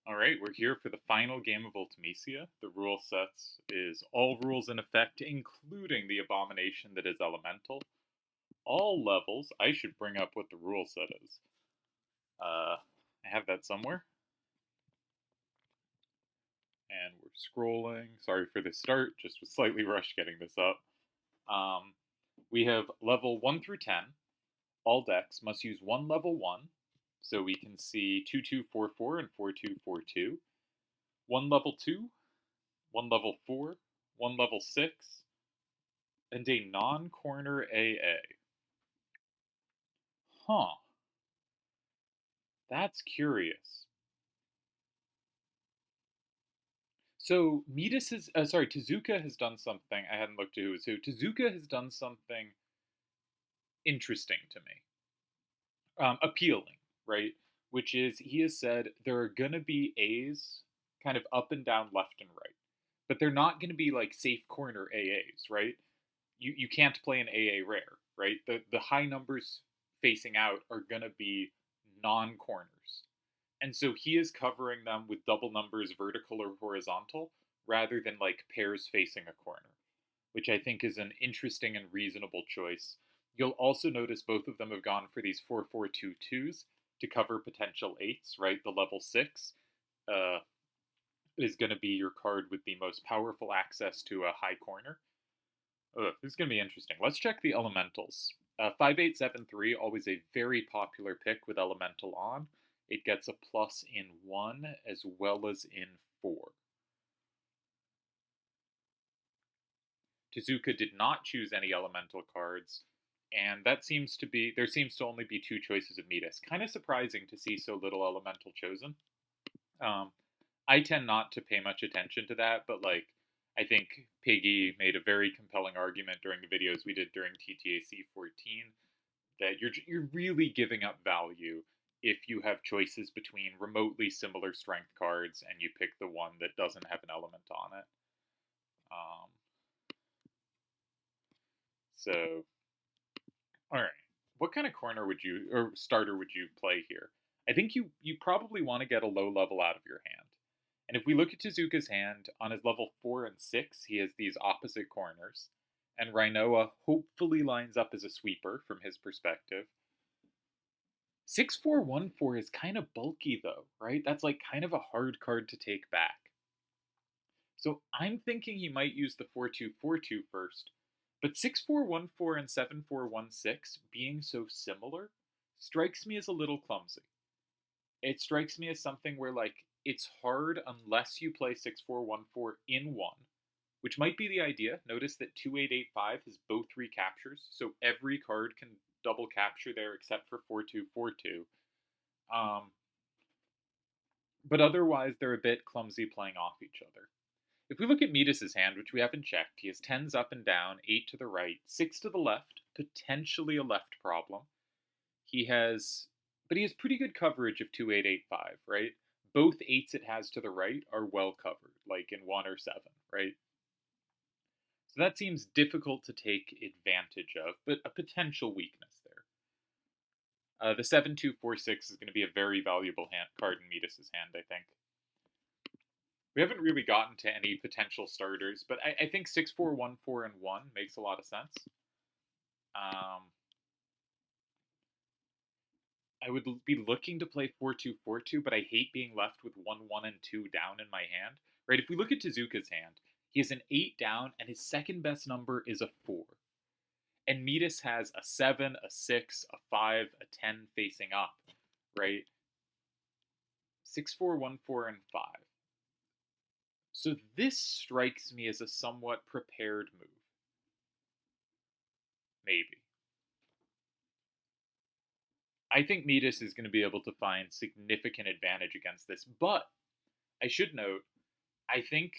All right, we're here for the final game of Ultimecia. The rule sets is all rules in effect, including the abomination that is elemental. All levels. I should bring up what the rule set is. I have that somewhere. And we're scrolling. Sorry for the start, just was slightly rushed getting this up. We have level 1 through 10. All decks must use one level 1, so we can see 2244 and 4242. One level 2, one level 4, one level 6, and a non-corner AA. Huh. That's curious. So Midas is, Tezuka has done something. I hadn't looked at who was who. Tezuka has done something interesting to me. Appealing, right? Which is, he has said there are going to be A's kind of up and down, left and right. But they're not going to be like safe corner AAs, right? You can't play an AA rare, right? The high numbers facing out are going to be non corners. And so he is covering them with double numbers, vertical or horizontal, rather than like pairs facing a corner, which I think is an interesting and reasonable choice. You'll also notice both of them have gone for these 4-4-2-2s to cover potential eights, right? The level 6 uh, is going to be your card with the most powerful access to a high corner. This is going to be interesting. Let's check the elementals. 5873, always a very popular pick with elemental on. It gets a plus in 1 as well as in 4. Tezuka did not choose any elemental cards, and that seems to be, there seems to only be two choices of Midas. Kind of surprising to see so little elemental chosen. Um, I tend not to pay much attention to that, but like, I think Piggy made a very compelling argument during the videos we did during TTAC 14 that you're really giving up value if you have choices between remotely similar strength cards and you pick the one that doesn't have an element on it. Um, so, all right, what kind of corner would you or starter would you play here? I think you probably want to get a low level out of your hand. And if we look at Tezuka's hand, on his level 4 and 6, he has these opposite corners. And Rhinoa hopefully lines up as a sweeper from his perspective. 6414 is kind of bulky though, right? That's like kind of a hard card to take back. So I'm thinking he might use the 4242 first, but 6414 and 7416 being so similar strikes me as a little clumsy. It strikes me as something where like it's hard unless you play 6414 in one, which might be the idea. Notice that 2885 has both recaptures, so every card can double capture there except for 4242. Um, but otherwise, they're a bit clumsy playing off each other. If we look at Midas's hand, which we haven't checked, he has 10s up and down, 8 to the right, 6 to the left, potentially a left problem. He has, but he has pretty good coverage of 2885, right? Both 8s it has to the right are well covered, like in 1 or 7, right? So that seems difficult to take advantage of, but a potential weakness there. The 7246 is going to be a very valuable card in Midas's hand, I think. We haven't really gotten to any potential starters, but I think 6414 and 1 makes a lot of sense. I would be looking to play 4242, but I hate being left with 1 and 2 down in my hand. Right? If we look at Tezuka's hand, he has an 8 down, and his second best number is a 4. And Midas has a 7, a 6, a 5, a 10 facing up, right? 6414 and 5. So this strikes me as a somewhat prepared move. Maybe. I think Midas is going to be able to find significant advantage against this, but I should note, I think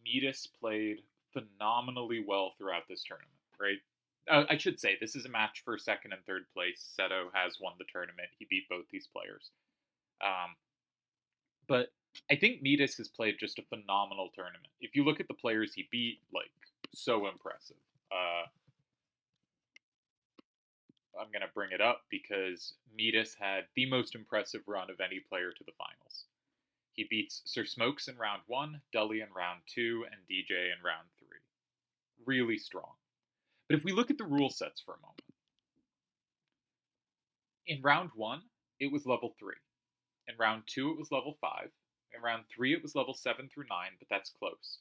Midas played phenomenally well throughout this tournament, right? I should say, this is a match for second and third place. Seto has won the tournament. He beat both these players. But I think Midas has played just a phenomenal tournament. If you look at the players he beat, like, so impressive. I'm going to bring it up because Midas had the most impressive run of any player to the finals. He beats Sir Smokes in round 1, Dully in round 2, and DJ in round 3. Really strong. But if we look at the rule sets for a moment, in round 1, it was level 3. In round 2, it was level 5. In round 3, it was level 7 through 9, but that's close.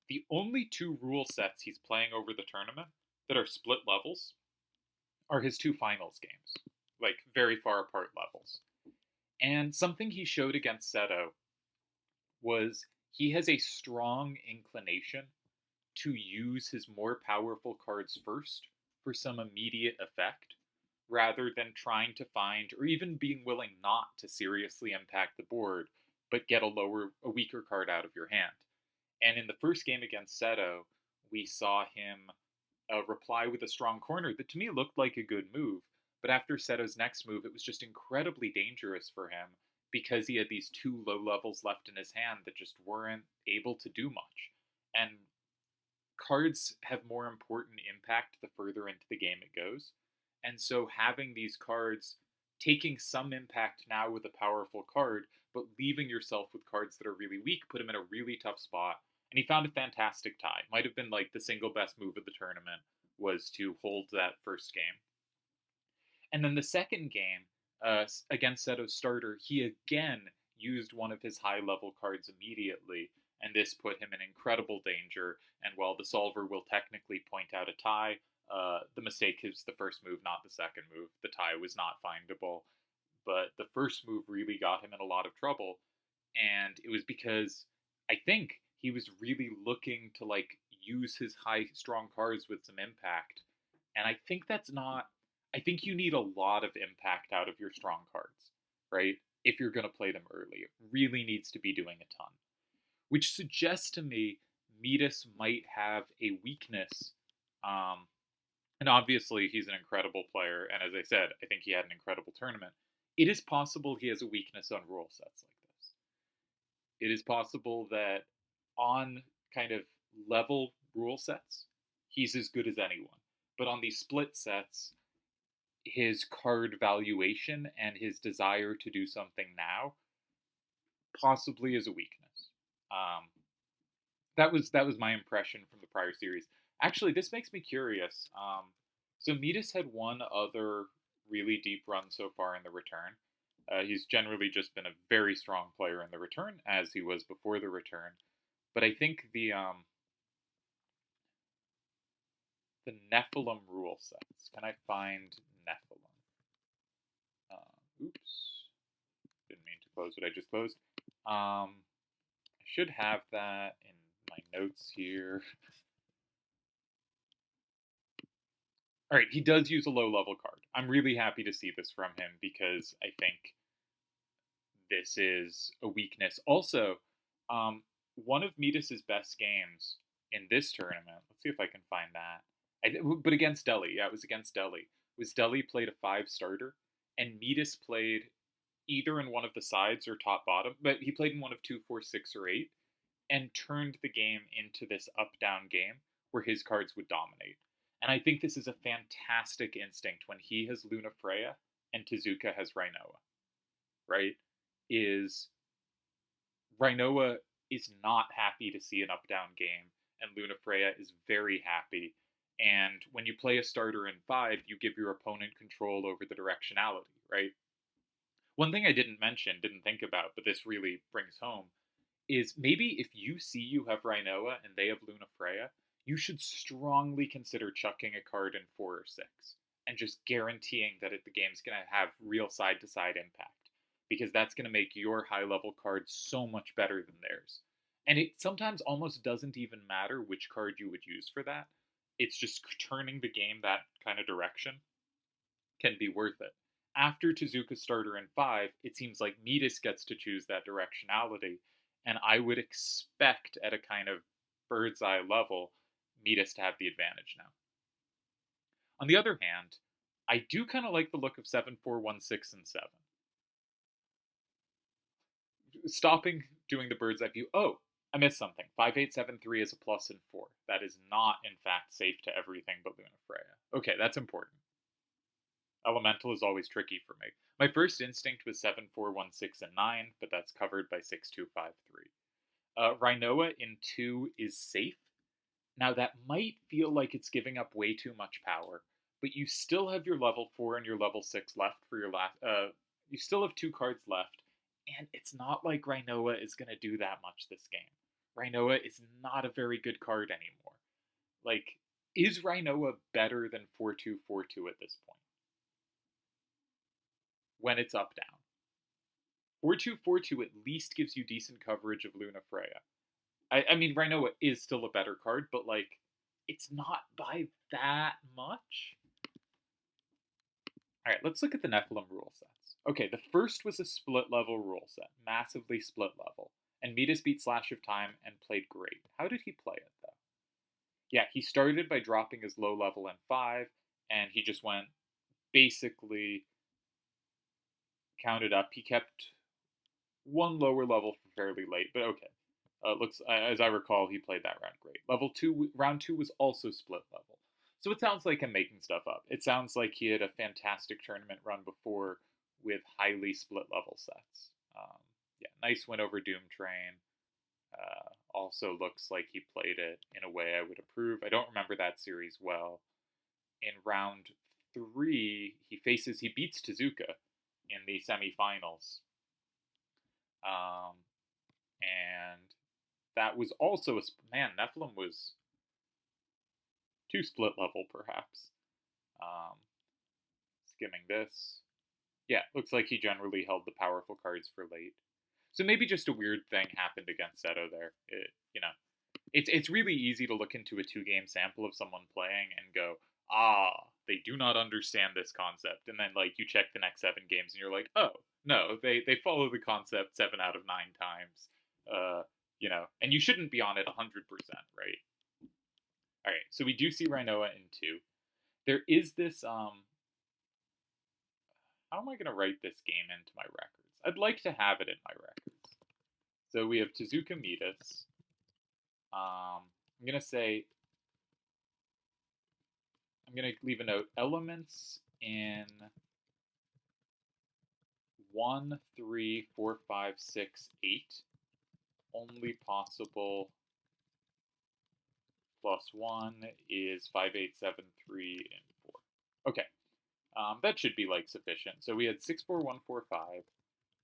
The only two rule sets he's playing over the tournament that are split levels are his two finals games, like very far apart levels. And something he showed against Seto was he has a strong inclination to use his more powerful cards first for some immediate effect, rather than trying to find or even being willing not to seriously impact the board, but get a weaker card out of your hand. And in the first game against Seto, we saw him reply with a strong corner that to me looked like a good move. But after Seto's next move, it was just incredibly dangerous for him because he had these two low levels left in his hand that just weren't able to do much. And cards have more important impact the further into the game it goes. And so having these cards taking some impact now with a powerful card, but leaving yourself with cards that are really weak, put him in a really tough spot. And he found a fantastic tie. Might have been like the single best move of the tournament was to hold that first game. And then the second game, against Seto's starter, he again used one of his high level cards immediately, and this put him in incredible danger. And while the solver will technically point out a tie, the mistake is the first move, not the second move. The tie was not findable, but the first move really got him in a lot of trouble. And it was because I think he was really looking to like use his high strong cards with some impact. And I think that's not I think you need a lot of impact out of your strong cards, right? If you're going to play them early. It really needs to be doing a ton. Which suggests to me Midas might have a weakness. And obviously, he's an incredible player. And as I said, I think he had an incredible tournament. It is possible he has a weakness on rule sets like this. It is possible that on kind of level rule sets, he's as good as anyone. But on these split sets, his card valuation and his desire to do something now possibly is a weakness. That was my impression from the prior series. Actually, this makes me curious. So Midas had one other really deep run so far in the return. He's generally just been a very strong player in the return, as he was before the return. But I think the Nephilim rule sets. Can I find Nephilim? Oops. Didn't mean to close what I just closed. I should have that in my notes here. All right, he does use a low level card. I'm really happy to see this from him because I think this is a weakness. Also, one of Midas's best games in this tournament. Let's see if I can find that. But against Delhi, yeah, it was against Delhi. Was Delhi played a 5 starter, and Midas played either in one of the sides or top bottom, but he played in one of 2, 4, 6, or 8, and turned the game into this up down game where his cards would dominate. And I think this is a fantastic instinct when he has Luna Freya and Tezuka has Rhinoa, right? Is Rhinoa is not happy to see an up down game, and Luna Freya is very happy. And when you play a starter in 5, you give your opponent control over the directionality, right? One thing I didn't think about, but this really brings home, is maybe if you see you have Rhinoa and they have Luna Freya, you should strongly consider chucking a card in 4 or 6 and just guaranteeing that the game's going to have real side-to-side impact, because that's going to make your high-level card so much better than theirs. And it sometimes almost doesn't even matter which card you would use for that. It's just turning the game that kind of direction can be worth it. After Tezuka's starter in 5, it seems like Midas gets to choose that directionality, and I would expect at a kind of bird's eye level, Midas to have the advantage now. On the other hand, I do kind of like the look of 7, 4, 1, 6, and 7. Stopping doing the bird's eye view. Oh, I missed something. 5, 8, 7, 3 is a plus and 4. That is not, in fact, safe to everything but Luna Freya. Okay, that's important. Elemental is always tricky for me. My first instinct was 7, 4, 1, 6, and 9, but that's covered by 6, 2, 5, 3. Rhinoa in 2 is safe. Now, that might feel like it's giving up way too much power, but you still have your level 4 and your level 6 left for your last. You still have 2 cards left, and it's not like Rhinoa is going to do that much this game. Rhinoa is not a very good card anymore. Like, is Rhinoa better than 4-2-4-2 at this point? When it's up down. 4-2-4-2 at least gives you decent coverage of Lunafreya. I mean, Rhinoa is still a better card, but, like, it's not by that much. Alright, let's look at the Nephilim rule sets. Okay, the first was a split level rule set, massively split level. And Midas beat Slash of Time and played great. How did he play it, though? Yeah, he started by dropping his low level in 5, and he just went basically counted up. He kept one lower level for fairly late, but okay. Looks as I recall, he played that round great. Round 2 was also split level. So it sounds like I'm making stuff up. It sounds like he had a fantastic tournament run before with highly split level sets. Yeah, nice win over Doom Train. Also looks like he played it in a way I would approve. I don't remember that series well. In round 3, he beats Tezuka in the semifinals. And that was also Nephilim was too split level, perhaps. Skimming this. Yeah, looks like he generally held the powerful cards for late. So maybe just a weird thing happened against Seto there. It's really easy to look into a 2-game sample of someone playing and go, they do not understand this concept. And then, like, you check the next 7 games and you're like, oh, no, they follow the concept 7 out of 9 times. And you shouldn't be on it 100%, right? All right, so we do see Rhinoa in 2. There is this, how am I going to write this game into my records? I'd like to have it in my records. So we have Tezuka Midas. I'm going to leave a note. Elements in 1, 3, 4, 5, 6, 8. Only possible +1 is 5, 8, 7, 3, and 4. Okay. That should be, like, sufficient. So we had 6, 4, 1, 4, 5,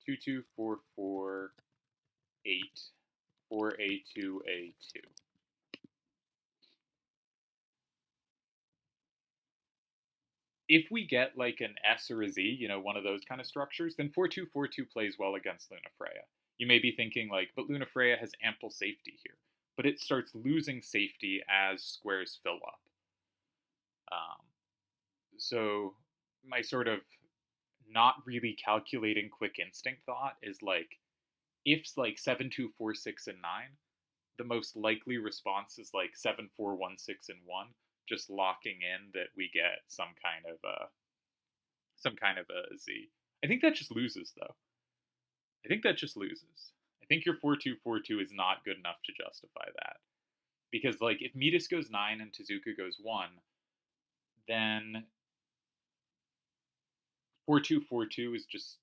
2, 2, 4, 4, 8, 4A2, A2. If we get, like, an S or a Z, one of those kind of structures, then 4-2-4-2 plays well against Lunafreya. You may be thinking, like, but Lunafreya has ample safety here. But it starts losing safety as squares fill up. So my sort of not really calculating quick instinct thought is, like, if, like, 7, 2, 4, 6, and 9, the most likely response is, like, 7, 4, 1, 6, and 1, just locking in that we get some kind of a Z. I think that just loses, though. I think your 4-2-4-2 is not good enough to justify that. Because, like, if Midas goes 9 and Tezuka goes 1, then 4-2-4-2 is just,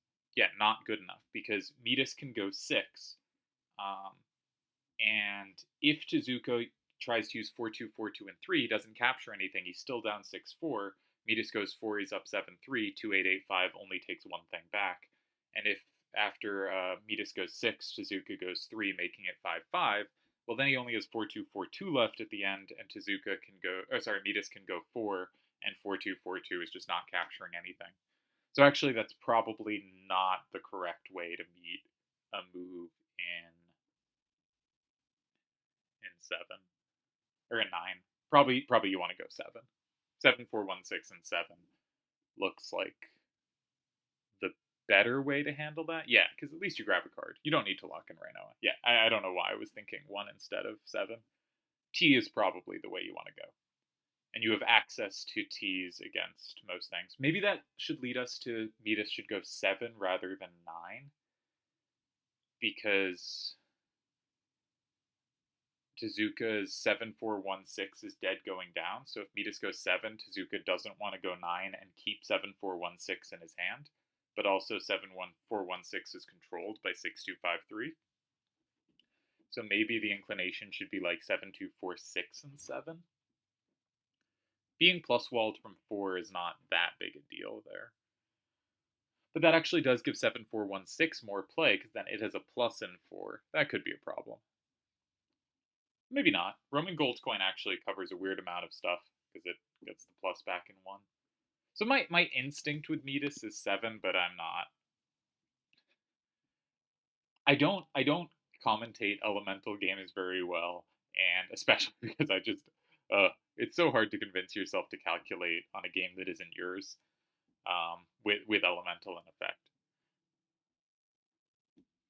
not good enough. Because Midas can go 6. And if Tezuka tries to use 4-2-4-2 and 3, he doesn't capture anything, he's still down 6-4. Midas goes 4, he's up 7-3. 2-8-8-5 only takes 1 thing back. And if after Midas goes 6, Tezuka goes 3, making it 5-5, well, then he only has 4-2-4-2 left at the end, and Midas can go 4, and 4-2-4-2 is just not capturing anything. So actually, that's probably not the correct way to meet a move in 7 or in 9. Probably you want to go 7. 7, 4, 1, 6, and 7 looks like the better way to handle that. Yeah, because at least you grab a card. You don't need to lock in Rhinoa. Yeah, I don't know why I was thinking 1 instead of 7. T is probably the way you want to go. And you have access to T's against most things. Maybe that should lead us to Midas should go 7 rather than 9. Because Tezuka's 7-4-1-6 is dead going down, so if Midas goes 7, Tezuka doesn't want to go 9 and keep 7-4-1-6 in his hand, but also 7-4-1-6 is controlled by 6-2-5-3. So maybe the inclination should be like 7-2-4-6 and 7. Being plus walled from 4 is not that big a deal there. But that actually does give 7-4-1-6 more play, because then it has a plus in 4. That could be a problem. Maybe not. Roman gold coin actually covers a weird amount of stuff, because it gets the plus back in 1. So my instinct with Midas is 7, but I'm not. I don't commentate elemental games very well, and especially because I just it's so hard to convince yourself to calculate on a game that isn't yours, with elemental in effect.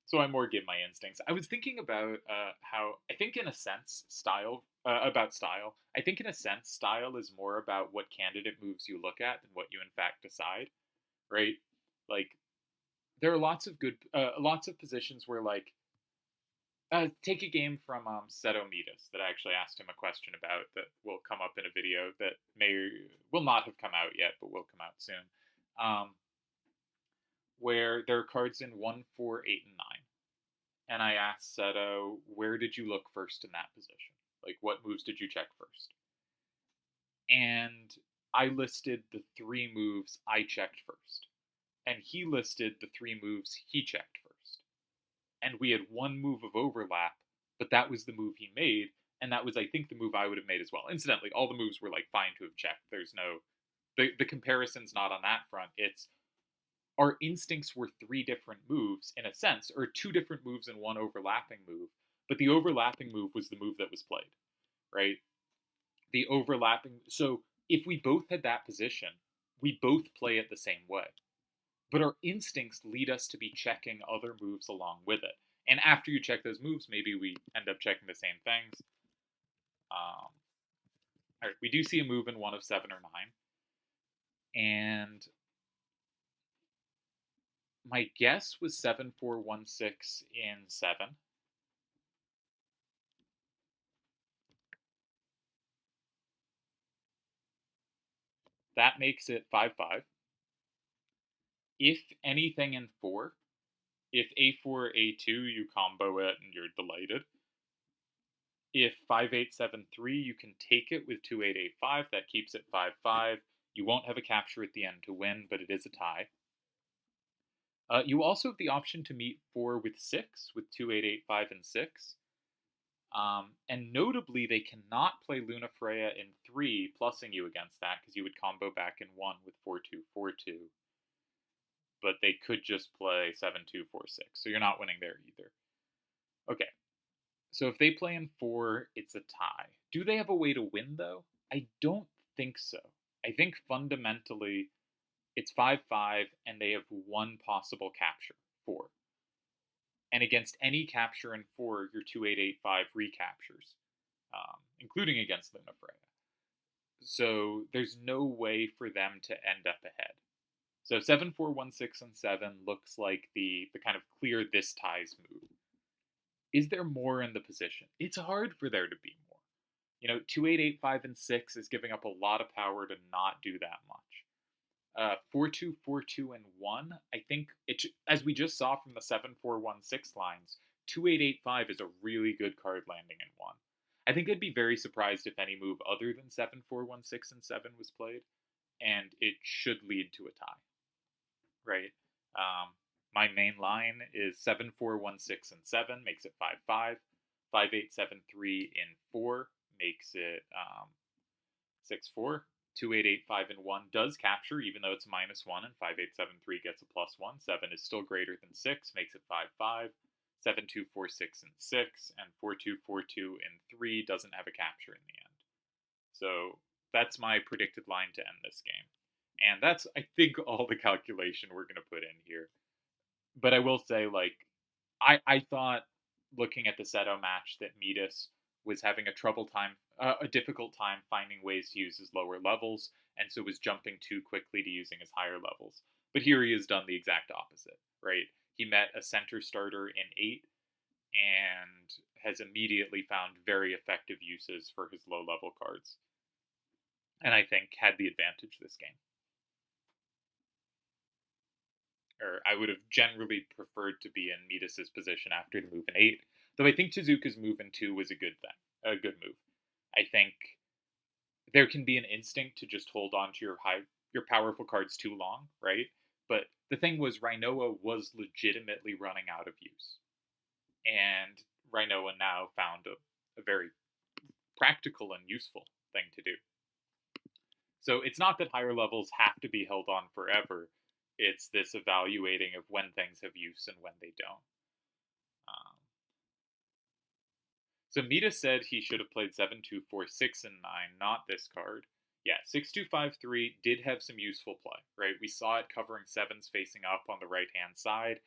So I more give my instincts. I was thinking about how I think in a sense style about style. I think in a sense style is more about what candidate moves you look at than what you in fact decide, right? Like there are lots of positions where like take a game from Seto Midas that I actually asked him a question about that will come up in a video that will not have come out yet, but will come out soon. Where there are cards in 1, 4, 8, and 9. And I asked Seto, where did you look first in that position? Like, what moves did you check first? And I listed the 3 moves I checked first. And he listed the 3 moves he checked first. And we had 1 move of overlap, but that was the move he made, and that was, I think, the move I would have made as well. Incidentally, all the moves were, like, fine to have checked. There's no... The comparison's not on that front. It's our instincts were 3 different moves, in a sense, or 2 different moves and 1 overlapping move, but the overlapping move was the move that was played, right? The overlapping... So, if we both had that position, we both play it the same way. But our instincts lead us to be checking other moves along with it. And after you check those moves, maybe we end up checking the same things. All right, we do see a move in 1 of 7 or 9. And my guess was 7-4-1-6 in 7. That makes it 5-5. If anything in 4, if A4, A2, you combo it and you're delighted. If 5-8-7-3, you can take it with 2-8-8-5. That keeps it 5-5. You won't have a capture at the end to win, but it is a tie. You also have the option to meet 4 with 6, with 2-8-8-5 and 6. And notably, they cannot play Luna Freya in 3, plussing you against that, because you would combo back in 1 with 4-2-4-2. But they could just play 7-2-4-6, so you're not winning there either. Okay, so if they play in 4, it's a tie. Do they have a way to win, though? I don't think so. I think fundamentally it's 5-5, and they have 1 possible capture, 4. And against any capture in 4, your 2-8-8-5 recaptures, including against Luna Freya. So there's no way for them to end up ahead. So 7-4-1-6 and 7 looks like the kind of clear this ties move. Is there more in the position? It's hard for there to be more. 2-8-8-5 and 6 is giving up a lot of power to not do that much. 4-2, 4-2, and 1, I think, as we just saw from the 7-4-1-6 lines, 2-8-8-5 is a really good card landing in 1. I think I'd be very surprised if any move other than 7-4-1-6 and 7 was played, and it should lead to a tie, right? My main line is 7-4-1-6 and 7 makes it 5-5. 5-8-7-3 in 4 makes it 6-4. 2-8-8-5 and 1 does capture, even though it's -1, and 5-8-7-3 gets a +1. 7 is still greater than 6, makes it 5-5. 7-2-4-6 and 6, and 4-2-4-2 and 3 doesn't have a capture in the end. So that's my predicted line to end this game. And that's, I think, all the calculation we're going to put in here. But I will say, like, I thought, looking at the Seto match, that Midas was having a difficult time finding ways to use his lower levels, and so was jumping too quickly to using his higher levels. But here he has done the exact opposite, right? He met a center starter in 8 and has immediately found very effective uses for his low-level cards, and I think had the advantage this game. Or I would have generally preferred to be in Midas's position after the move in 8, though I think Tezuka's move in 2 was a good move. I think there can be an instinct to just hold on to your powerful cards too long, right? But the thing was, Rhinoa was legitimately running out of use, and Rhinoa now found a very practical and useful thing to do. So it's not that higher levels have to be held on forever. It's this evaluating of when things have use and when they don't. So Midas said he should have played 7, 2, 4, 6, and 9, not this card. Yeah, 6, 2, 5, 3 did have some useful play, right? We saw it covering 7s facing up on the right-hand side,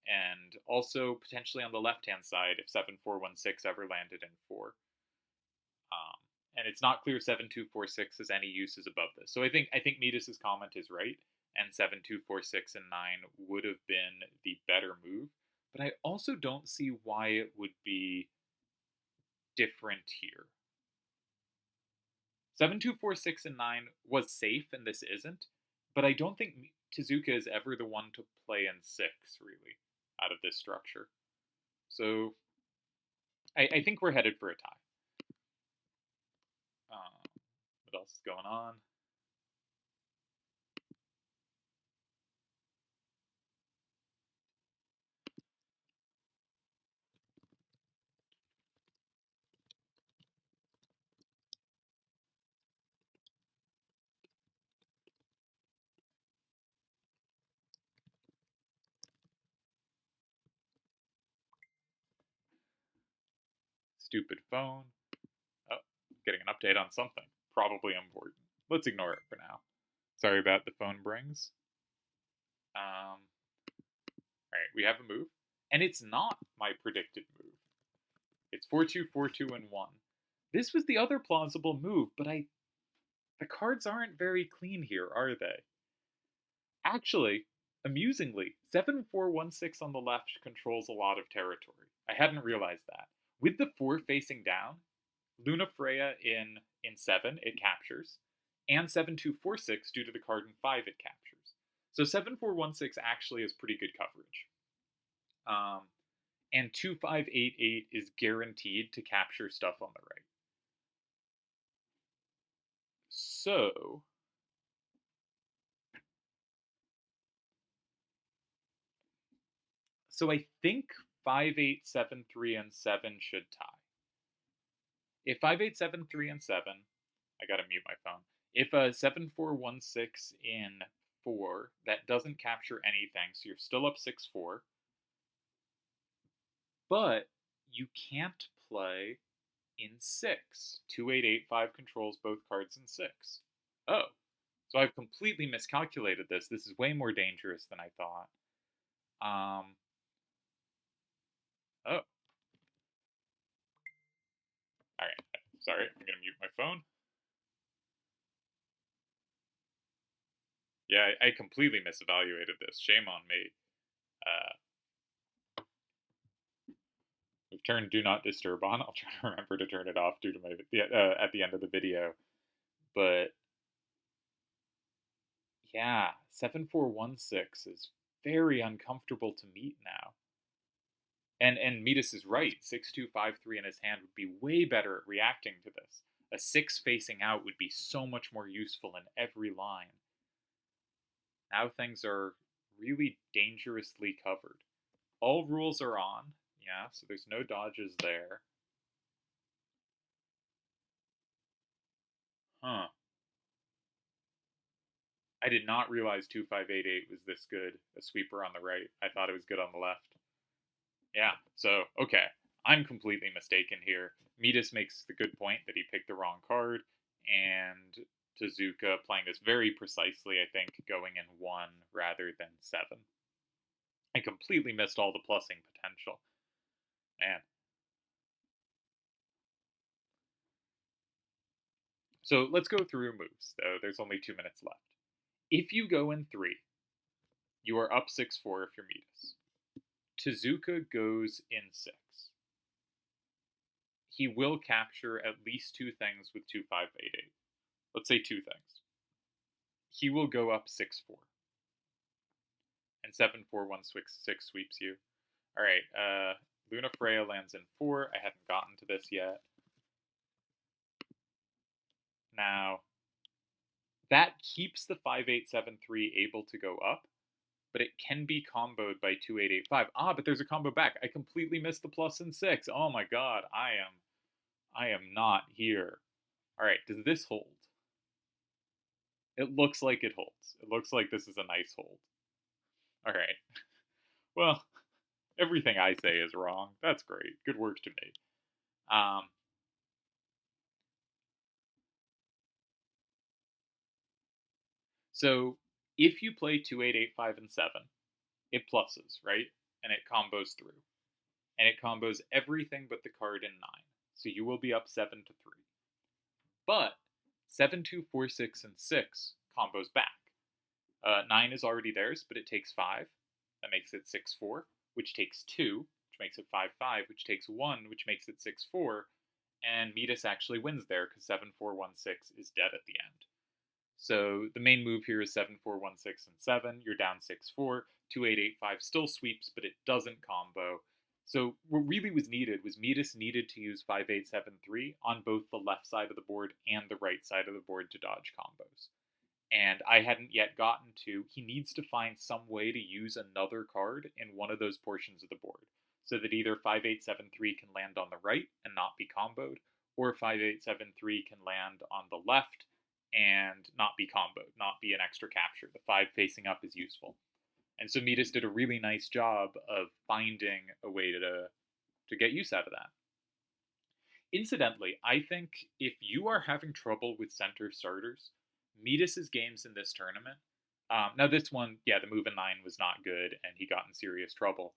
and also potentially on the left-hand side if 7, 4, 1, 6 ever landed in 4. And it's not clear 7, 2, 4, 6 has any uses above this. So I think Midas's comment is right, and 7, 2, 4, 6, and 9 would have been the better move. But I also don't see why it would be different here. 7, 2, 4, 6, and 9 was safe, and this isn't. But I don't think Tezuka is ever the one to play in 6, really, out of this structure. So I think we're headed for a tie. What else is going on? Stupid phone. Oh, getting an update on something. Probably important. Let's ignore it for now. Sorry about the phone brings. Alright, we have a move. And it's not my predicted move. It's 4, 2, 4, 2, and 1. This was the other plausible move, but the cards aren't very clean here, are they? Actually, amusingly, 7, 4, 1, 6 on the left controls a lot of territory. I hadn't realized that. With the 4 facing down, Luna Freya in 7, it captures, and 7, 2, 4, 6 due to the card in 5, it captures. So 7, 4, 1, 6 actually is pretty good coverage. And 2, 5, 8, 8 is guaranteed to capture stuff on the right. So I think 5, 8, 7, 3, and 7 should tie. If 5, 8, 7, 3, and 7, I gotta mute my phone. If a 7, 4, 1, 6 in 4, that doesn't capture anything, so you're still up 6, 4. But you can't play in 6. 2, 8, 8, 5 controls both cards in 6. Oh, so I've completely miscalculated this. This is way more dangerous than I thought. Oh. Alright, sorry, I'm gonna mute my phone. Yeah, I completely misevaluated this. Shame on me. We've turned Do Not Disturb on. I'll try to remember to turn it off due to my at the end of the video. But yeah, 7416 is very uncomfortable to meet now. And Midas is right. 6253 in his hand would be way better at reacting to this. A 6 facing out would be so much more useful in every line. Now things are really dangerously covered. All rules are on. Yeah, so there's no dodges there. Huh. I did not realize 2588 was this good, a sweeper on the right. I thought it was good on the left. Yeah, so, okay. I'm completely mistaken here. Midas makes the good point that he picked the wrong card, and Tezuka playing this very precisely, I think, going in 1 rather than 7. I completely missed all the plussing potential. Man. So let's go through moves, though. There's only 2 minutes left. If you go in 3, you are up 6-4 if you're Midas. Tezuka goes in 6. he will capture at least two things with 2588. Let's say two things. He will go up 6-4. And 7-4-1-6 sweeps you. Alright, Luna Freya lands in 4. I hadn't gotten to this yet. Now, that keeps the 5873 able to go up, but it can be comboed by 2885. Ah, but there's a combo back. I completely missed the plus and 6. Oh my god, I am not here. Alright, does this hold? It looks like it holds. It looks like this is a nice hold. Alright. Well, everything I say is wrong. That's great. Good work to me. So if you play 2885 and 7, it pluses, right? And it combos through. And it combos everything but the card in 9. So you will be up 7-3. But 7-2-4-6 and 6 combos back. 9 is already theirs, but it takes 5. That makes it 6-4, which takes 2, which makes it 5-5, which takes 1, which makes it 6-4. And Midas actually wins there because 7-4-1-6 is dead at the end. So the main move here is 7-4-1-6 and 7. You're down 6-4. 2885 still sweeps, but it doesn't combo. So what really was needed was Midas needed to use 5873 on both the left side of the board and the right side of the board to dodge combos. And I hadn't yet gotten to, he needs to find some way to use another card in one of those portions of the board, so that either 5873 can land on the right and not be comboed, or 5873 can land on the left and not be comboed, not be an extra capture. The 5 facing up is useful. And so Midas did a really nice job of finding a way to get use out of that. Incidentally, I think if you are having trouble with center starters, Midas's games in this tournament, now this one, yeah, the move in 9 was not good and he got in serious trouble,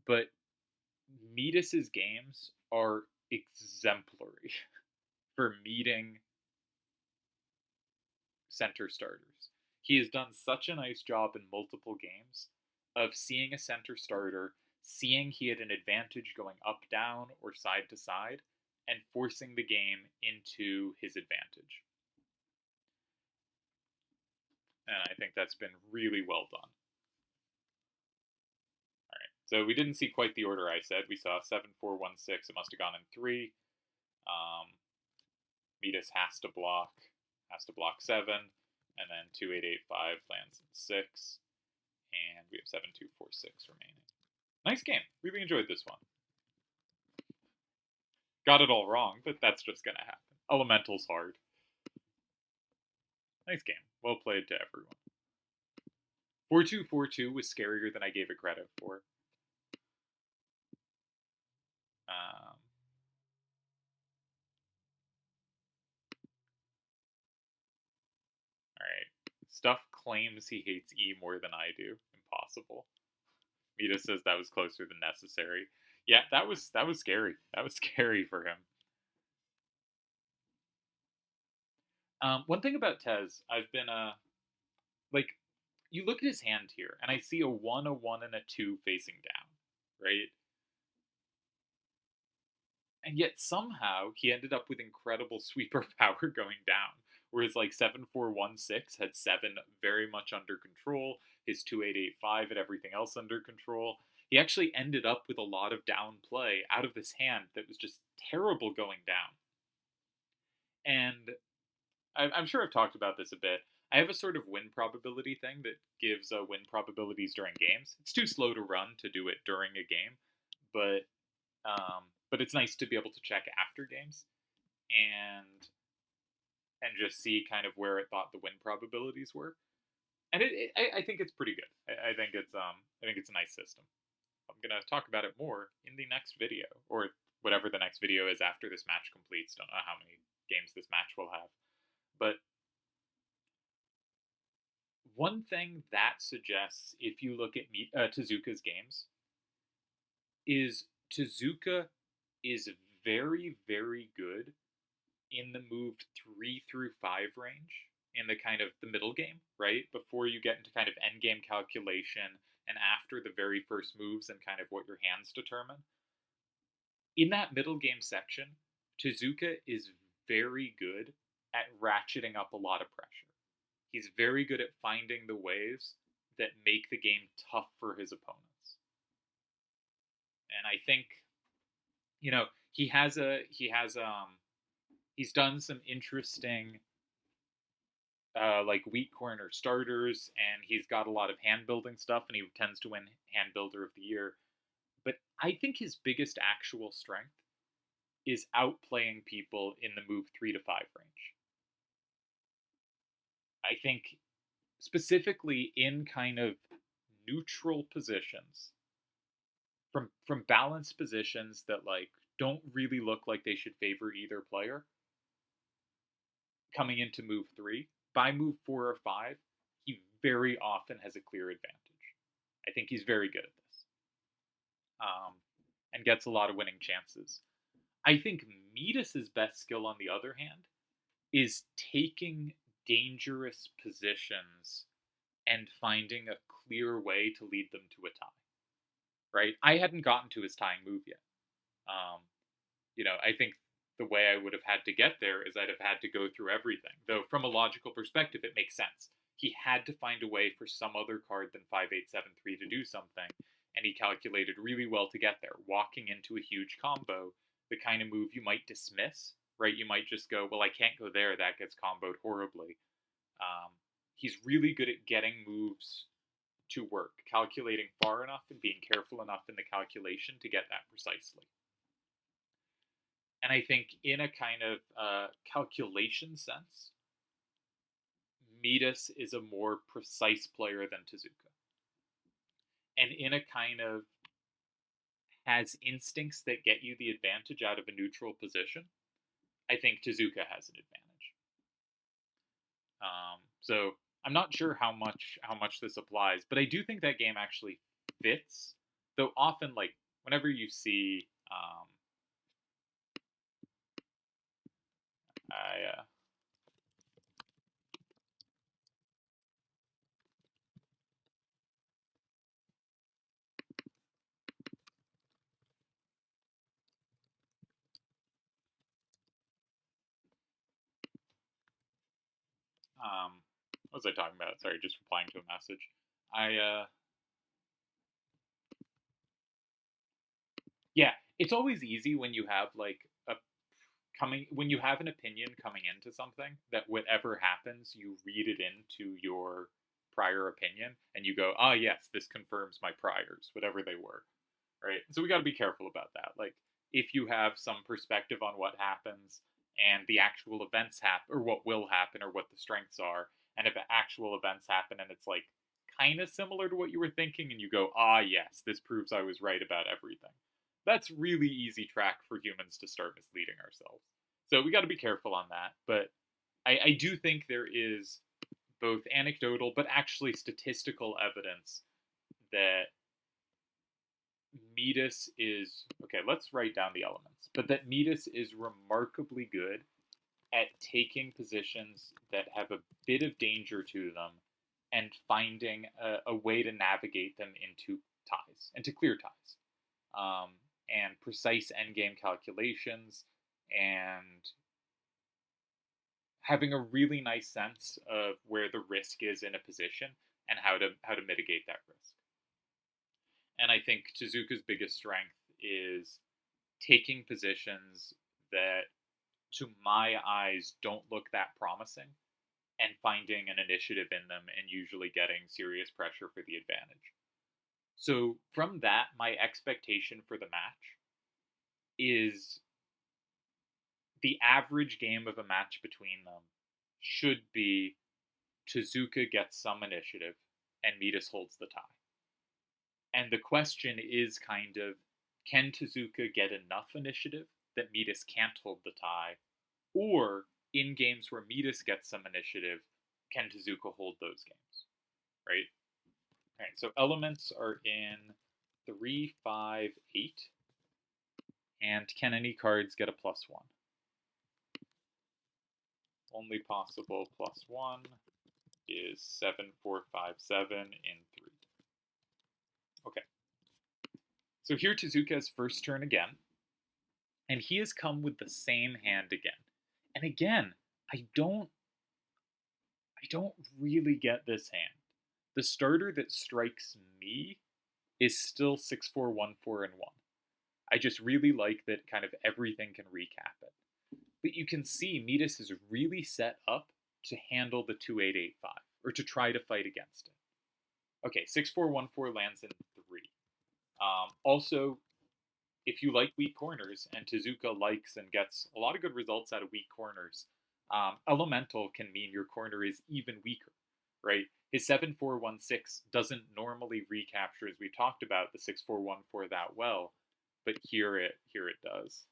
but Midas's games are exemplary for meeting center starters. He has done such a nice job in multiple games of seeing a center starter, seeing he had an advantage going up, down, or side to side, and forcing the game into his advantage. And I think that's been really well done. Alright, so we didn't see quite the order I said. We saw 7-4-1-6. It must have gone in 3. Midas has to block 7, and then 2885 lands in 6, and we have 7-2-4-6 remaining. Nice game. Really enjoyed this one. Got it all wrong, but that's just gonna happen. Elemental's hard. Nice game. Well played to everyone. 4-2-4-2 was scarier than I gave it credit for. Alright. Stuff claims he hates E more than I do. Impossible. Midas says that was closer than necessary. Yeah, that was scary. That was scary for him. One thing about Tez, I've been like, you look at his hand here, and I see a 1, a 1, and a 2 facing down, right? And yet somehow he ended up with incredible sweeper power going down. Whereas like 7-4-1-6 had 7 very much under control, his 2885 had everything else under control. He actually ended up with a lot of down play out of this hand that was just terrible going down. And I'm sure I've talked about this a bit. I have a sort of win probability thing that gives win probabilities during games. It's too slow to run to do it during a game, but it's nice to be able to check after games and just see kind of where it thought the win probabilities were. And I think it's pretty good. I think it's a nice system. I'm gonna talk about it more in the next video, or whatever the next video is after this match completes. Don't know how many games this match will have, but one thing that suggests, if you look at Tezuka's games, is Tezuka is very, very good in the move 3 through 5 range, in the kind of the middle game, right? Before you get into kind of end game calculation and after the very first moves and kind of what your hands determine. in that middle game section, Tezuka is very good at ratcheting up a lot of pressure. He's very good at finding the ways that make the game tough for his opponents. And I think, he's done some interesting like weak corner starters, and he's got a lot of hand building stuff, and he tends to win hand builder of the year. But I think his biggest actual strength is outplaying people in the move 3 to 5 range. I think specifically in kind of neutral positions, from balanced positions that like don't really look like they should favor either player, coming into move 3, by move 4 or 5, he very often has a clear advantage. I think he's very good at this, and gets a lot of winning chances. I think Midas's best skill, on the other hand, is taking dangerous positions and finding a clear way to lead them to a tie. Right? I hadn't gotten to his tying move yet. I think the way I would have had to get there is I'd have had to go through everything. Though from a logical perspective, it makes sense. He had to find a way for some other card than 5873 to do something, and he calculated really well to get there, walking into a huge combo, the kind of move you might dismiss, right? You might just go, well, I can't go there, that gets comboed horribly. He's really good at getting moves to work, calculating far enough and being careful enough in the calculation to get that precisely. And I think in a kind of calculation sense, Midas is a more precise player than Tezuka. And in a kind of has instincts that get you the advantage out of a neutral position, I think Tezuka has an advantage. So I'm not sure how much this applies, but I do think that game actually fits. Though often, like whenever you see, I what was I talking about? Sorry, just replying to a message. Yeah, it's always easy when you have like when you have an opinion coming into something that whatever happens, you read it into your prior opinion and you go, ah, yes, this confirms my priors, whatever they were, right? So we got to be careful about that. Like, if you have some perspective on what happens and the actual events happen, or what will happen, or what the strengths are, and if actual events happen and it's like kind of similar to what you were thinking, and you go, ah, yes, this proves I was right about everything. That's really easy track for humans to start misleading ourselves. So we got to be careful on that. But I do think there is both anecdotal but actually statistical evidence that Midas is okay. Let's write down the elements, but that Midas is remarkably good at taking positions that have a bit of danger to them and finding a way to navigate them into ties, into clear ties, and precise endgame calculations, and having a really nice sense of where the risk is in a position and how to mitigate that risk. And I think Tezuka's biggest strength is taking positions that, to my eyes, don't look that promising and finding an initiative in them and usually getting serious pressure for the advantage. So, from that, my expectation for the match is the average game of a match between them should be Tezuka gets some initiative and Midas holds the tie. And the question is kind of, can Tezuka get enough initiative that Midas can't hold the tie? Or in games where Midas gets some initiative, can Tezuka hold those games? Right? Alright, so elements are in 3, 5, 8. And can any cards get a +1? Only possible +1 is 7, 4, 5, 7 in 3. Okay. So here Tezuka's first turn again. And he has come with the same hand again. And again, I don't I don't really get this hand. The starter that strikes me is still 6-4-1-4 and 1. I just really like that kind of everything can recap it. But you can see Midas is really set up to handle the 2-8-8-5, or to try to fight against it. Okay, 6-4-1-4 lands in 3. Also, if you like weak corners, and Tezuka likes and gets a lot of good results out of weak corners, Elemental can mean your corner is even weaker, right? His 7-4-1-6 doesn't normally recapture, as we talked about, the 6-4-1-4 that well, but here it does.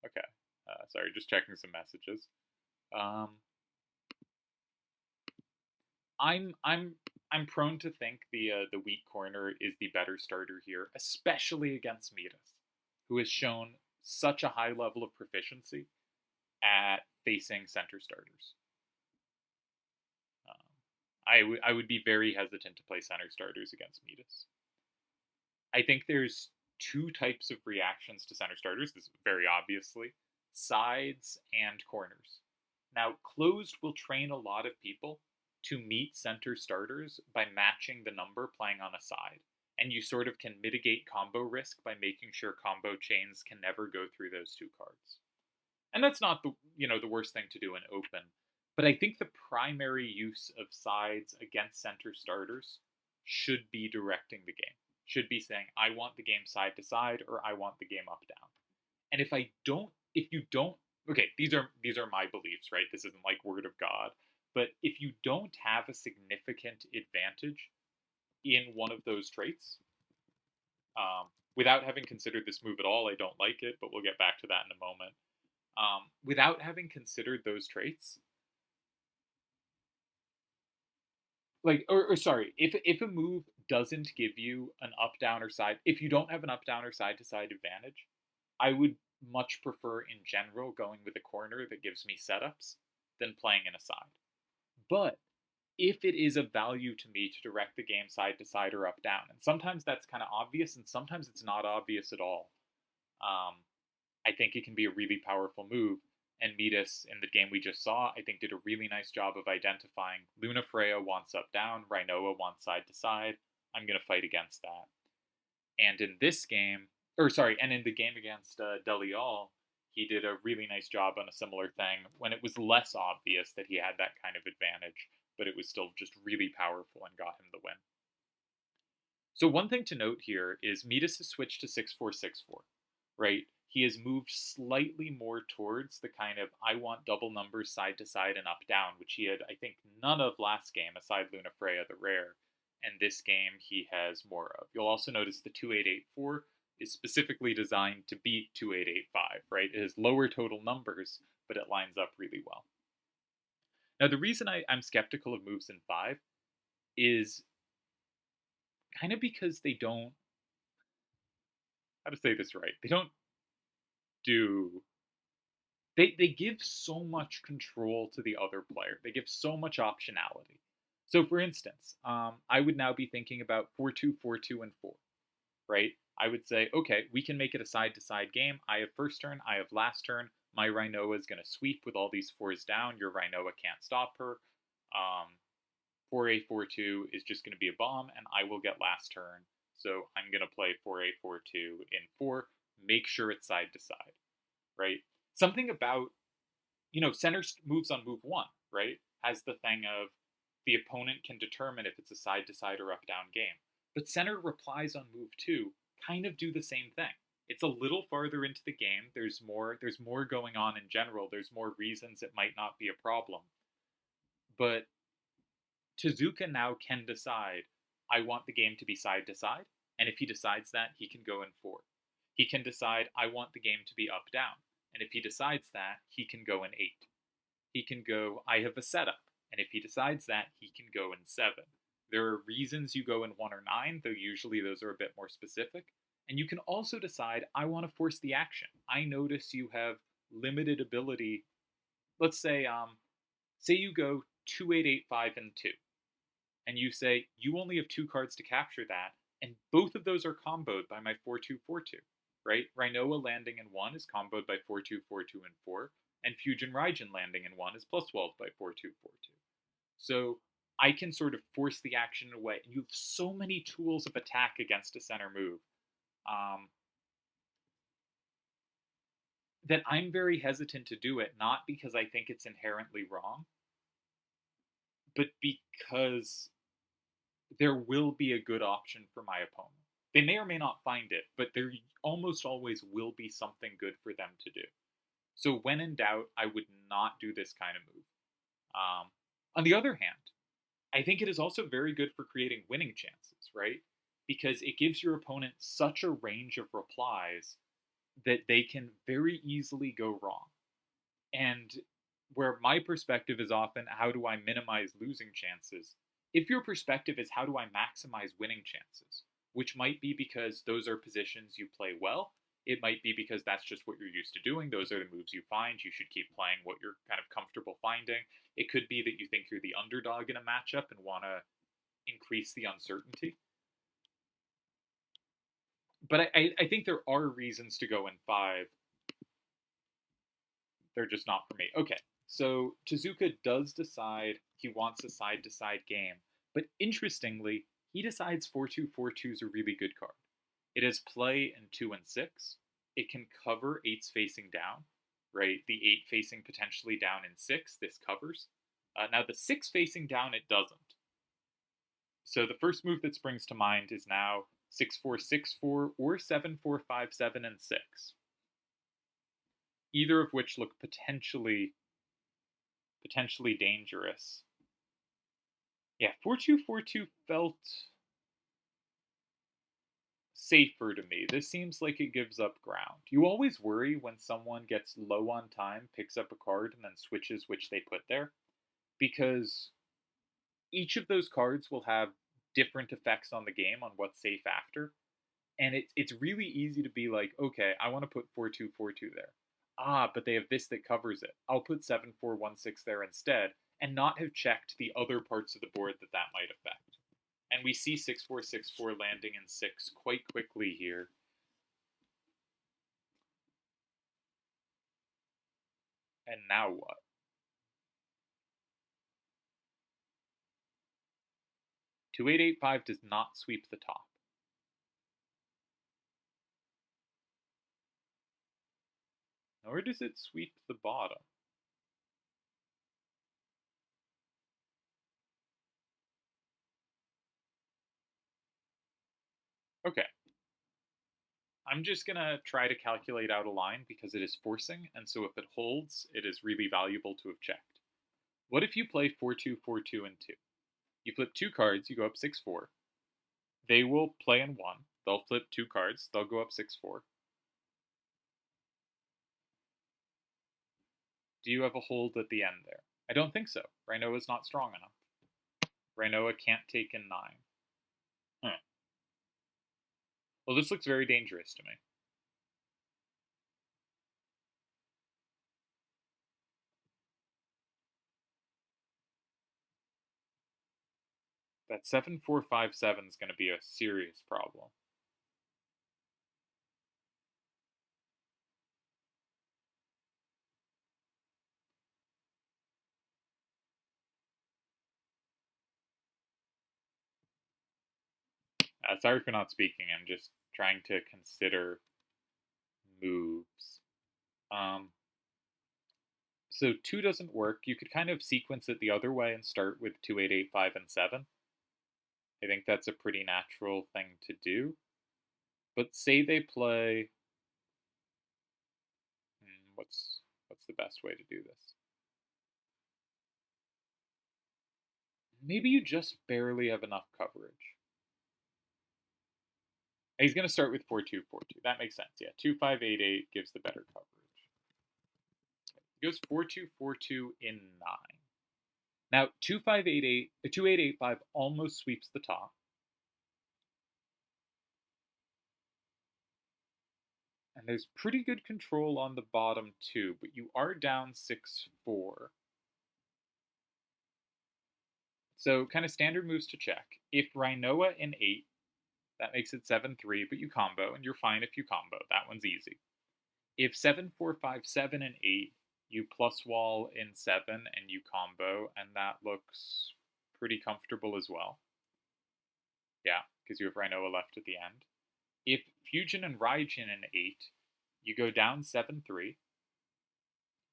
Okay. Sorry, just checking some messages. Um, I'm prone to think the weak corner is the better starter here, especially against Midas, who has shown such a high level of proficiency at facing center starters. Um, I would be very hesitant to play center starters against Midas. I think there's two types of reactions to center starters. This very obviously sides and corners. Now, closed will train a lot of people to meet center starters by matching the number playing on a side. And you sort of can mitigate combo risk by making sure combo chains can never go through those two cards. And that's not the worst thing to do in open. But I think the primary use of sides against center starters should be directing the game. Should be saying, I want the game side to side, or I want the game up down. And if you don't, okay, these are my beliefs, right? This isn't like word of God. But if you don't have a significant advantage in one of those traits, without having considered this move at all, I don't like it, but we'll get back to that in a moment. Without having considered those traits, like, or sorry, if a move doesn't give you an up, down, or side, if you don't have an up, down, or side to side advantage, I would much prefer in general going with a corner that gives me setups than playing in a side. But if it is of value to me to direct the game side to side or up down, and sometimes that's kind of obvious, and sometimes it's not obvious at all. I think it can be a really powerful move. And Midas, in the game we just saw, I think did a really nice job of identifying Luna Freya wants up down, Rhinoa wants side to side. I'm going to fight against that. And in this game, and in the game against Delial, he did a really nice job on a similar thing when it was less obvious that he had that kind of advantage, but it was still just really powerful and got him the win. So one thing to note here is Midas has switched to 6-4-6-4, right? He has moved slightly more towards the kind of I want double numbers side to side and up down, which he had, I think, none of last game aside Luna Freya the rare. And this game he has more of. You'll also notice the 2-8-8-4 is specifically designed to beat 2-8-8-5, right? It has lower total numbers, but it lines up really well. Now, the reason I'm skeptical of moves in 5 is kind of because they don't, how to say this right, they don't do, they give so much control to the other player. They give so much optionality. So, for instance, I would now be thinking about 4-2, 4-2, and 4, right? I would say, okay, we can make it a side-to-side game. I have first turn, I have last turn. My Rhinoa is going to sweep with all these 4s down. Your Rhinoa can't stop her. 4A, 4-2 is just going to be a bomb, and I will get last turn. So I'm going to play 4A, 4-2 in 4. Make sure it's side to side, right? Something about, center moves on move 1, right? Has the thing of the opponent can determine if it's a side to side or up down game. But center replies on move 2 kind of do the same thing. It's a little farther into the game. There's more going on in general. There's more reasons it might not be a problem. But Tezuka now can decide, I want the game to be side to side, and if he decides that, he can go in 4. He can decide, I want the game to be up down, and if he decides that, he can go in 8. He can go, I have a setup, and if he decides that, he can go in 7. There are reasons you go in 1 or 9, though usually those are a bit more specific. And you can also decide, I want to force the action. I notice you have limited ability. Let's say you go 2885 and 2, and you say you only have 2 cards to capture that, and both of those are comboed by my 4242, right? Rhinoa landing in 1 is comboed by 4242 and 4, and Fusion Raijin landing in 1 is plus 12 by 4242. So I can sort of force the action away, and you have so many tools of attack against a center move um, that I'm very hesitant to do it, not because I think it's inherently wrong, but because there will be a good option for my opponent. They may or may not find it, but there almost always will be something good for them to do. So when in doubt, I would not do this kind of move. On the other hand, I think it is also very good for creating winning chances, right? Because it gives your opponent such a range of replies that they can very easily go wrong. And where my perspective is often, how do I minimize losing chances? If your perspective is, how do I maximize winning chances? Which might be because those are positions you play well. It might be because that's just what you're used to doing. Those are the moves you find. You should keep playing what you're kind of comfortable finding. It could be that you think you're the underdog in a matchup and want to increase the uncertainty. But I think there are reasons to go in 5. They're just not for me. Okay, so Tezuka does decide he wants a side to side game, but interestingly, he decides 4242 is a really good card. It has play in 2 and 6. It can cover 8s facing down, right? The 8 facing potentially down in 6, this covers. Now, the 6 facing down, it doesn't. So the first move that springs to mind is now 6464 or 7457 and 6. Either of which look potentially dangerous. Yeah, 4242 felt safer to me. This seems like it gives up ground. You always worry when someone gets low on time, picks up a card, and then switches which they put there, because each of those cards will have different effects on the game on what's safe after. And it's really easy to be like, okay, I want to put 4242 there. Ah, but they have this that covers it. I'll put 7416 there instead, and not have checked the other parts of the board that might affect. And we see 6464 landing in 6 quite quickly here. And now what? Two 2885 does not sweep the top. Nor does it sweep the bottom. Okay. I'm just going to try to calculate out a line because it is forcing, and so if it holds, it is really valuable to have checked. What if you play 4242 and 2? You flip 2 cards, you go up 6-4. They will play in 1. They'll flip 2 cards, they'll go up 6-4. Do you have a hold at the end there? I don't think so. Rhinoa is not strong enough. Rhinoa can't take in 9. Well, this looks very dangerous to me. That 7457 is going to be a serious problem. Sorry for not speaking. I'm just trying to consider moves. So 2 doesn't work. You could kind of sequence it the other way and start with 2885 and 7. I think that's a pretty natural thing to do. But say they play. What's the best way to do this? Maybe you just barely have enough coverage. He's going to start with 4242. That makes sense. Yeah, 2588 gives the better coverage. He goes 4242 in 9. Now, 2885 almost sweeps the top. And there's pretty good control on the bottom too, but you are down 6-4. So kind of standard moves to check. If Rhinoa in 8, that makes it 7-3, but you combo, and you're fine if you combo. That one's easy. If 7-4-5-7 and 8, you plus wall in 7 and you combo, and that looks pretty comfortable as well. Yeah, because you have Rhinoa left at the end. If Fusion and Raijin in 8, you go down 7-3,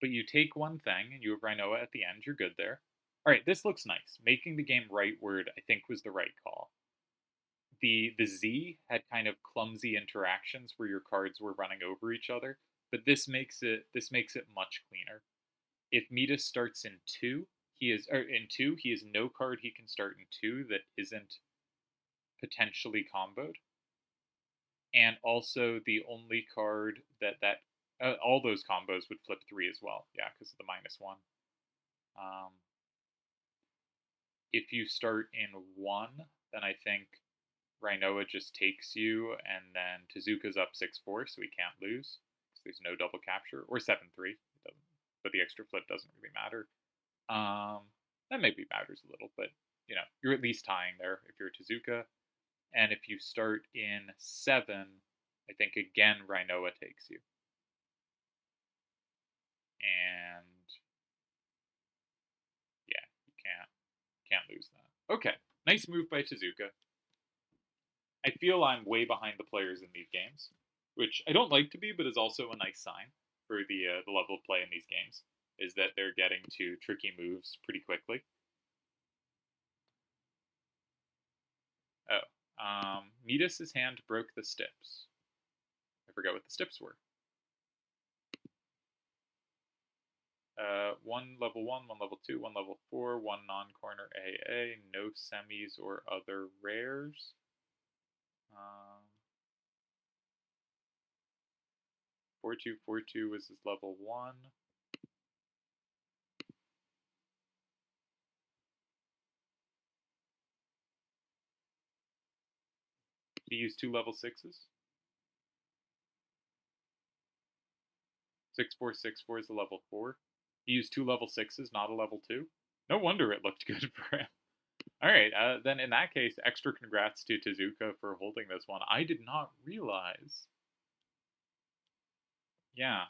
but you take one thing and you have Rhinoa at the end, you're good there. Alright, this looks nice. Making the game rightward, I think, was the right call. The Z had kind of clumsy interactions where your cards were running over each other, but this makes it much cleaner. If Midas starts in 2, he has no card he can start in 2 that isn't potentially comboed. And also the only card that all those combos would flip 3 as well. Yeah, because of the -1. If you start in 1, then I think Rhinoa just takes you, and then Tezuka's up 6-4, so he can't lose. So there's no double capture. Or 7-3, but the extra flip doesn't really matter. That maybe matters a little, but you're at least tying there if you're Tezuka. And if you start in 7, I think again Rhinoa takes you. And yeah, you can't lose that. Okay, nice move by Tezuka. I feel I'm way behind the players in these games, which I don't like to be, but is also a nice sign for the level of play in these games, is that they're getting to tricky moves pretty quickly. Oh, Midas' hand broke the stips. I forgot what the stips were. One level 1, one level 2, one level 4, one non-corner AA, no semis or other rares. 4242 was his level 1. He used 2 level 6s. 6464 is a level 4. He used 2 level 6s, not a level 2. No wonder it looked good for him. Alright, then in that case, extra congrats to Tezuka for holding this one. I did not realize. Yeah.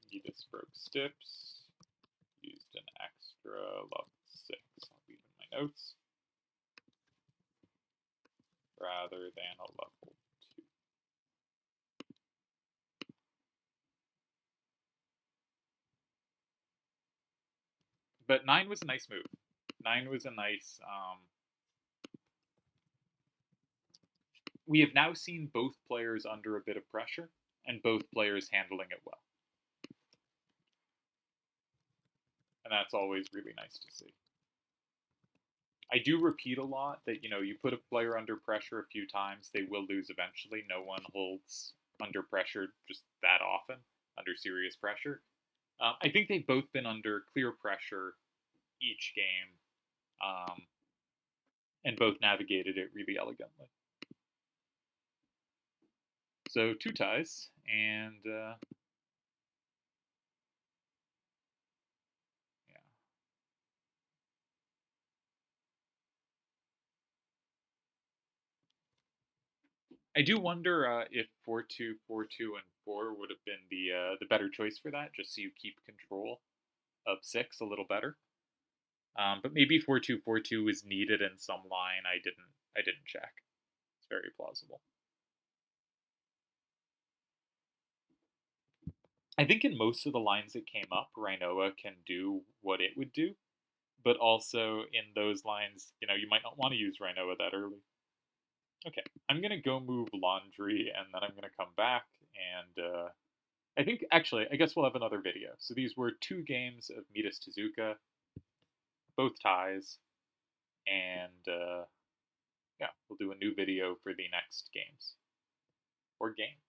He just broke stips. Used an extra level 6. I'll leave in my notes. Rather than a level 2. But 9 was a nice move. 9 was a nice... we have now seen both players under a bit of pressure, and both players handling it well. And that's always really nice to see. I do repeat a lot that, you put a player under pressure a few times, they will lose eventually. No one holds under pressure just that often, under serious pressure. I think they've both been under clear pressure each game, and both navigated it really elegantly. So 2 ties, and yeah. I do wonder if 4-2, 4-2, and 4 would have been the better choice for that, just so you keep control of 6 a little better. But maybe 4-2, 4-2 is needed in some line. I didn't check. It's very plausible. I think in most of the lines that came up, Rhinoa can do what it would do, but also in those lines, you might not want to use Rhinoa that early. Okay, I'm gonna go move laundry, and then I'm gonna come back, and I think, actually, I guess we'll have another video. So these were 2 games of Midas Tezuka, both ties, and yeah, we'll do a new video for the next games, or game.